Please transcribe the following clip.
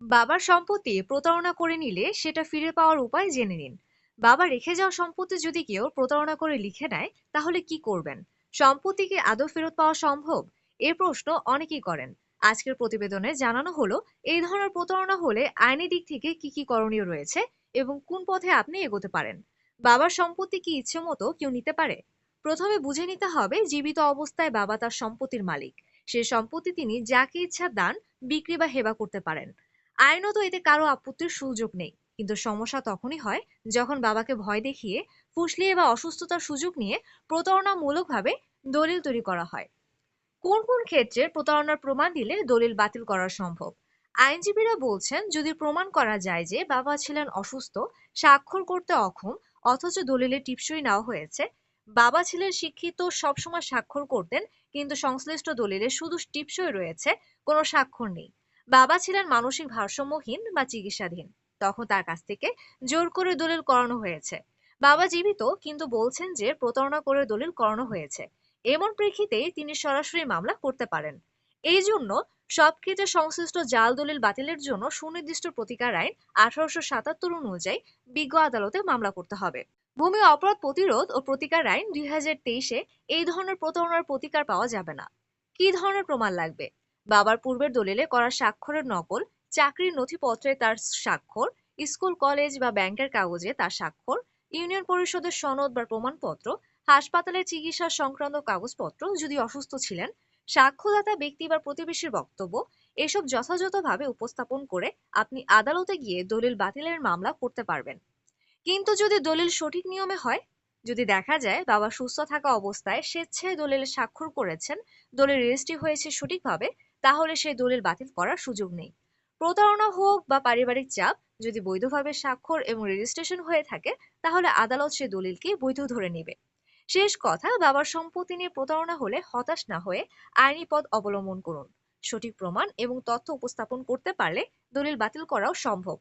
বাবার সম্পত্তি প্রতারণা করে নিলে সেটা ফিরে পাওয়ার উপায় জেনে নিন। বাবা রেখে যাওয়া সম্পত্তি যদি কেউ প্রতারণা করে লিখে নেয়, তাহলে কি করবেন? সম্পত্তি কি আদৌ ফেরত পাওয়া সম্ভব? এই প্রশ্ন অনেকেই করেন। আজকের প্রতিবেদনে জানানো হলো এই ধরনের প্রতারণা হলে আইনি দিক থেকে কি কি করণীয় রয়েছে এবং কোন পথে আপনি এগোতে পারেন। বাবার সম্পত্তি কি ইচ্ছে মতো কেউ নিতে পারে? প্রথমে বুঝে নিতে হবে জীবিত অবস্থায় বাবা তার সম্পত্তির মালিক। সে সম্পত্তি তিনি যাকে ইচ্ছা দান, বিক্রি বা হেবা করতে পারেন। আইনত এতে কারো আপত্তির সুযোগ নেই। কিন্তু সমস্যা তখনই হয় যখন বাবাকে ভয় দেখিয়ে, ফুসলিয়ে বা অসুস্থতার সুযোগ নিয়ে প্রতারণামূলকভাবে দলিল তৈরি করা হয়। কোন কোন ক্ষেত্রে প্রতারণার প্রমাণ দিলে দলিল বাতিল করা সম্ভব? আইনজীবীরা বলছেন যদি প্রমাণ করা যায় যে বাবা ছিলেন অসুস্থ, স্বাক্ষর করতে অক্ষম, অথচ দলিলে টিপসই নেওয়া হয়েছে। বাবা ছিলেন শিক্ষিত, সবসময় স্বাক্ষর করতেন, কিন্তু সংশ্লিষ্ট দলিলে শুধু টিপসই রয়েছে, কোনো স্বাক্ষর নেই। বাবা ছিলেন মানসিক ভারসাম্যহীন বা চিকিৎসাধীন, তখন তার কাছ থেকে জোর করে দলিল করানো হয়েছে। বাবা জীবিত কিন্তু বলছেন যে প্রতারণা করে দলিল করানো হয়েছে, এমন প্রেক্ষিতে তিনি সরাসরি মামলা করতে পারেন। এই জন্য সব ক্ষেত্রে সংশ্লিষ্ট জাল দলিল বাতিলের জন্য সুনির্দিষ্ট প্রতিকার আইন 1877 অনুযায়ী বিজ্ঞ আদালতে মামলা করতে হবে। ভূমি অপরাধ প্রতিরোধ ও প্রতিকার আইন 2023-এ এই ধরনের প্রতারণার প্রতিকার পাওয়া যাবে না। কি ধরনের প্রমাণ লাগবে? বাবার পূর্বের দলিলে করা স্বাক্ষরের নকল, চাকরির নথিপত্রে তার স্বাক্ষর, স্কুল কলেজ বা ব্যাংকের কাগজে তার স্বাক্ষর, ইউনিয়ন পরিষদের সনদ বা প্রমাণপত্র, হাসপাতালের চিকিৎসা সংক্রান্ত কাগজপত্র যদি অসুস্থ ছিলেন, সাক্ষ্যদাতা ব্যক্তি বা প্রতিবেশীর বক্তব্য, এসব যথাযথভাবে উপস্থাপন করে আপনি আদালতে গিয়ে দলিল বাতিলের মামলা করতে পারবেন। কিন্তু যদি দলিল সঠিক নিয়মে হয়, যদি দেখা যায় বাবা সুস্থ থাকা অবস্থায় স্বেচ্ছায় দলিলে স্বাক্ষর করেছেন, দলিল রেজিস্ট্রি হয়েছে সঠিকভাবে, তাহলে সেই দলিল বাতিল করার সুযোগ নেই। প্রতারণা হোক বা পারিবারিক চাপ, যদি বৈধভাবে স্বাক্ষর এবং রেজিস্ট্রেশন হয়ে থাকে, তাহলে আদালত সে দলিলকে বৈধ ধরে নেবে। শেষ কথা, বাবার সম্পত্তি নিয়ে প্রতারণা হলে হতাশ না হয়ে আইনি পথ অবলম্বন করুন। সঠিক প্রমাণ এবং তথ্য উপস্থাপন করতে পারলে দলিল বাতিল করাও সম্ভব।